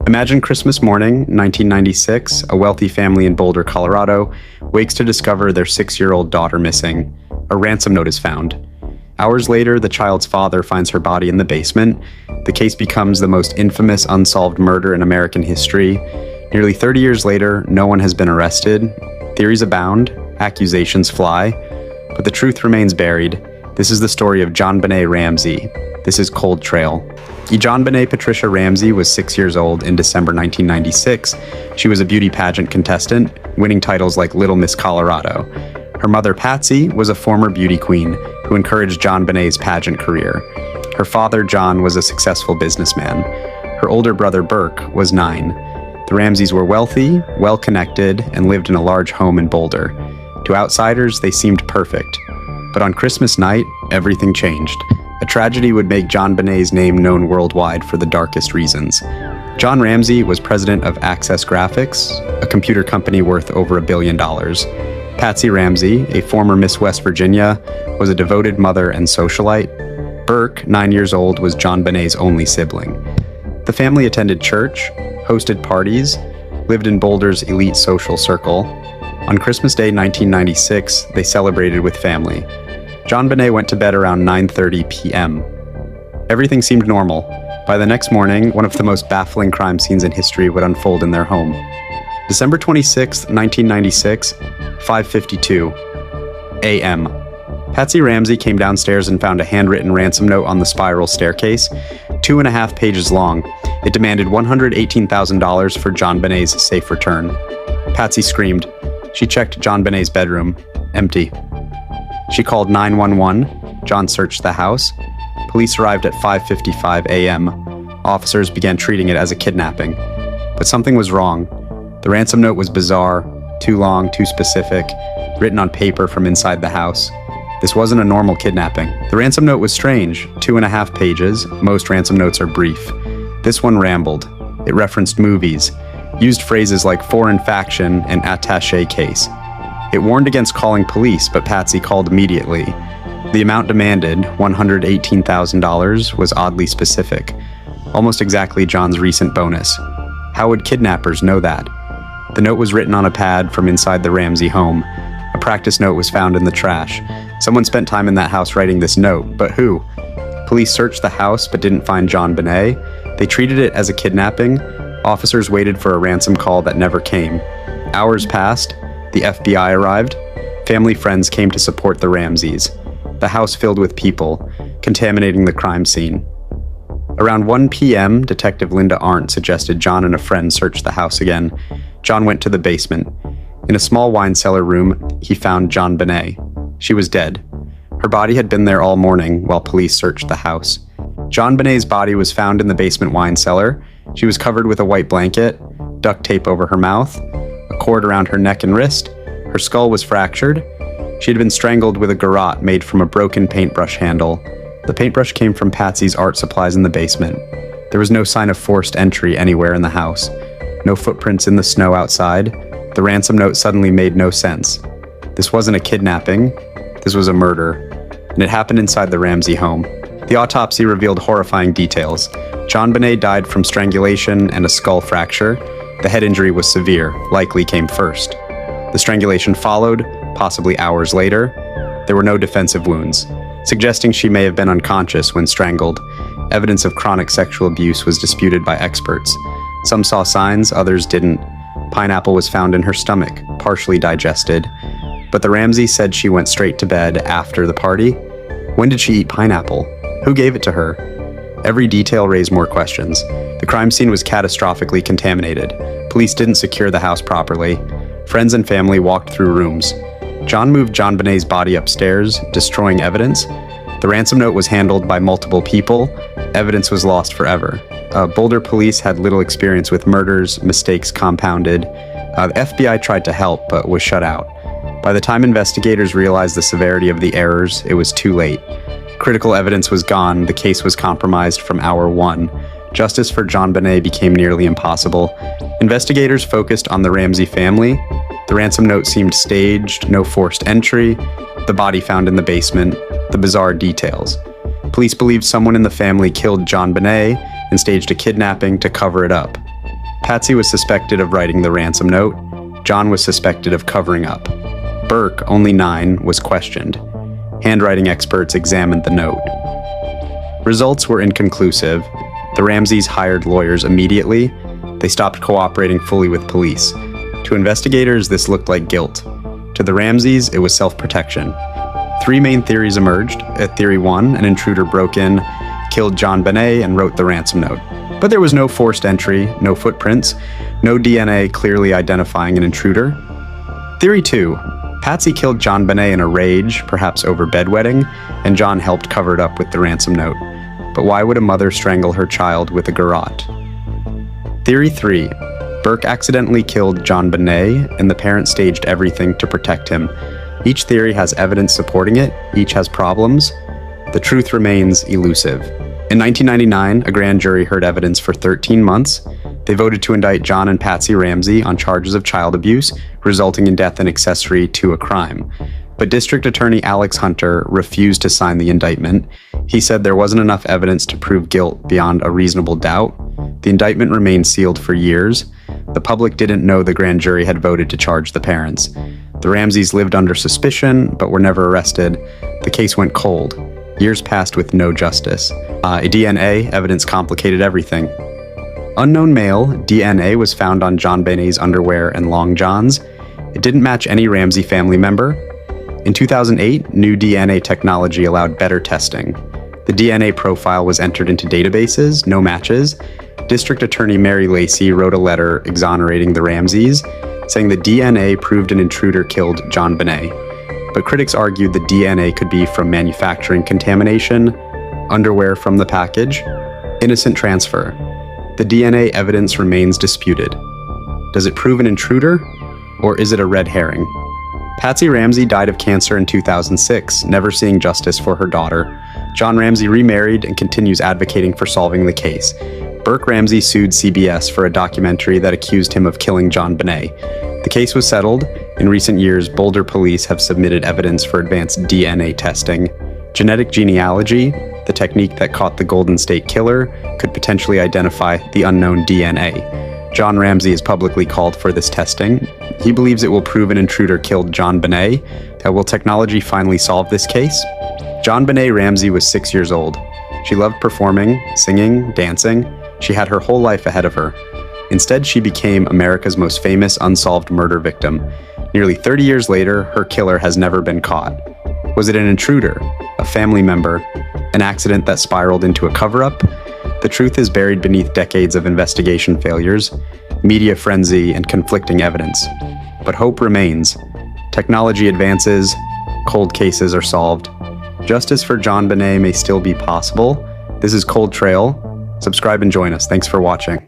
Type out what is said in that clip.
Imagine Christmas morning, 1996, a wealthy family in Boulder, Colorado, wakes to discover their 6-year-old daughter missing. A ransom note is found. Hours later, the child's father finds her body in the basement. The case becomes the most infamous unsolved murder in American history. Nearly 30 years later, no one has been arrested. Theories abound, accusations fly, but the truth remains buried. This is the story of JonBenet Ramsey. This is Cold Trail. JonBenet Patricia Ramsey was 6 years old in December 1996. She was a beauty pageant contestant, winning titles like Little Miss Colorado. Her mother, Patsy, was a former beauty queen who encouraged JonBenet's pageant career. Her father, John, was a successful businessman. Her older brother, Burke, was 9. The Ramseys were wealthy, well-connected, and lived in a large home in Boulder. To outsiders, they seemed perfect. But on Christmas night, everything changed. A tragedy would make JonBenet's name known worldwide for the darkest reasons. John Ramsey was president of Access Graphics, a computer company worth over $1 billion. Patsy Ramsey, a former Miss West Virginia, was a devoted mother and socialite. Burke, 9 years old, was JonBenet's only sibling. The family attended church, hosted parties, lived in Boulder's elite social circle. On Christmas Day 1996, they celebrated with family. JonBenet went to bed around 9:30 p.m. Everything seemed normal. By the next morning, one of the most baffling crime scenes in history would unfold in their home. December 26, 1996, 5:52 a.m. Patsy Ramsey came downstairs and found a handwritten ransom note on the spiral staircase, 2.5 pages long. It demanded $118,000 for JonBenet's safe return. Patsy screamed. She checked JonBenet's bedroom. Empty. She called 911. John searched the house. Police arrived at 5:55 a.m. Officers began treating it as a kidnapping. But something was wrong. The ransom note was bizarre, too long, too specific, written on paper from inside the house. This wasn't a normal kidnapping. The ransom note was strange, 2.5 pages. Most ransom notes are brief. This one rambled. It referenced movies, used phrases like foreign faction and attaché case. It warned against calling police, but Patsy called immediately. The amount demanded, $118,000, was oddly specific, almost exactly John's recent bonus. How would kidnappers know that? The note was written on a pad from inside the Ramsey home. A practice note was found in the trash. Someone spent time in that house writing this note, but who? Police searched the house but didn't find JonBenet. They treated it as a kidnapping. Officers waited for a ransom call that never came. Hours passed. The FBI arrived. Family friends came to support the Ramseys. The house filled with people, contaminating the crime scene. Around 1 p.m., Detective Linda Arndt suggested John and a friend search the house again. John went to the basement. In a small wine cellar room, he found JonBenet. She was dead. Her body had been there all morning while police searched the house. JonBenet's body was found in the basement wine cellar. She was covered with a white blanket, duct tape over her mouth, a cord around her neck and wrist. Her skull was fractured. She had been strangled with a garrote made from a broken paintbrush handle. The paintbrush came from Patsy's art supplies in the basement. There was no sign of forced entry anywhere in the house. No footprints in the snow outside. The ransom note suddenly made no sense. This wasn't a kidnapping. This was a murder. And it happened inside the Ramsey home. The autopsy revealed horrifying details. JonBenet died from strangulation and a skull fracture. The head injury was severe, likely came first. The strangulation followed, possibly hours later. There were no defensive wounds, suggesting she may have been unconscious when strangled. Evidence of chronic sexual abuse was disputed by experts. Some saw signs, others didn't. Pineapple was found in her stomach, partially digested. But the Ramseys said she went straight to bed after the party. When did she eat pineapple? Who gave it to her? Every detail raised more questions. The crime scene was catastrophically contaminated. Police didn't secure the house properly. Friends and family walked through rooms. John moved JonBenet's body upstairs, destroying evidence. The ransom note was handled by multiple people. Evidence was lost forever. Boulder police had little experience with murders, mistakes compounded. The FBI tried to help, but was shut out. By the time investigators realized the severity of the errors, it was too late. Critical evidence was gone. The case was compromised from hour one. Justice for JonBenet became nearly impossible. Investigators focused on the Ramsey family. The ransom note seemed staged, no forced entry, the body found in the basement, the bizarre details. Police believed someone in the family killed JonBenet and staged a kidnapping to cover it up. Patsy was suspected of writing the ransom note. John was suspected of covering up. Burke, only 9, was questioned. Handwriting experts examined the note. Results were inconclusive. The Ramseys hired lawyers immediately. They stopped cooperating fully with police. To investigators, this looked like guilt. To the Ramseys, it was self-protection. 3 main theories emerged. At Theory 1, an intruder broke in, killed John Benet, and wrote the ransom note. But there was no forced entry, no footprints, no DNA clearly identifying an intruder. Theory 2. Patsy killed John Benet in a rage, perhaps over bedwetting, and John helped cover it up with the ransom note. But why would a mother strangle her child with a garrote? Theory 3. Burke accidentally killed John Benet, and the parents staged everything to protect him. Each theory has evidence supporting it, each has problems. The truth remains elusive. In 1999, a grand jury heard evidence for 13 months. They voted to indict John and Patsy Ramsey on charges of child abuse, resulting in death and accessory to a crime. But District Attorney Alex Hunter refused to sign the indictment. He said there wasn't enough evidence to prove guilt beyond a reasonable doubt. The indictment remained sealed for years. The public didn't know the grand jury had voted to charge the parents. The Ramseys lived under suspicion, but were never arrested. The case went cold. Years passed with no justice. DNA evidence complicated everything. Unknown male DNA was found on John Benet's underwear and long johns. It didn't match any Ramsey family member. In 2008, new DNA technology allowed better testing. The DNA profile was entered into databases, no matches. District Attorney Mary Lacey wrote a letter exonerating the Ramseys, saying the DNA proved an intruder killed John Benet. But critics argued the DNA could be from manufacturing contamination, underwear from the package, innocent transfer. The DNA evidence remains disputed. Does it prove an intruder, or is it a red herring? Patsy Ramsey died of cancer in 2006, never seeing justice for her daughter. John Ramsey remarried and continues advocating for solving the case. Burke Ramsey sued CBS for a documentary that accused him of killing John Benet. The case was settled. In recent years, Boulder police have submitted evidence for advanced DNA testing. Genetic genealogy, the technique that caught the Golden State Killer, could potentially identify the unknown DNA. John Ramsey has publicly called for this testing. He believes it will prove an intruder killed John Benet. Will technology finally solve this case? John Benet Ramsey was 6 years old. She loved performing, singing, dancing. She had her whole life ahead of her. Instead, she became America's most famous unsolved murder victim. Nearly 30 years later, her killer has never been caught. Was it an intruder, a family member, an accident that spiraled into a cover-up? The truth is buried beneath decades of investigation failures, media frenzy, and conflicting evidence. But hope remains. Technology advances, cold cases are solved. Justice for John Benet may still be possible. This is Cold Trail. Subscribe and join us. Thanks for watching.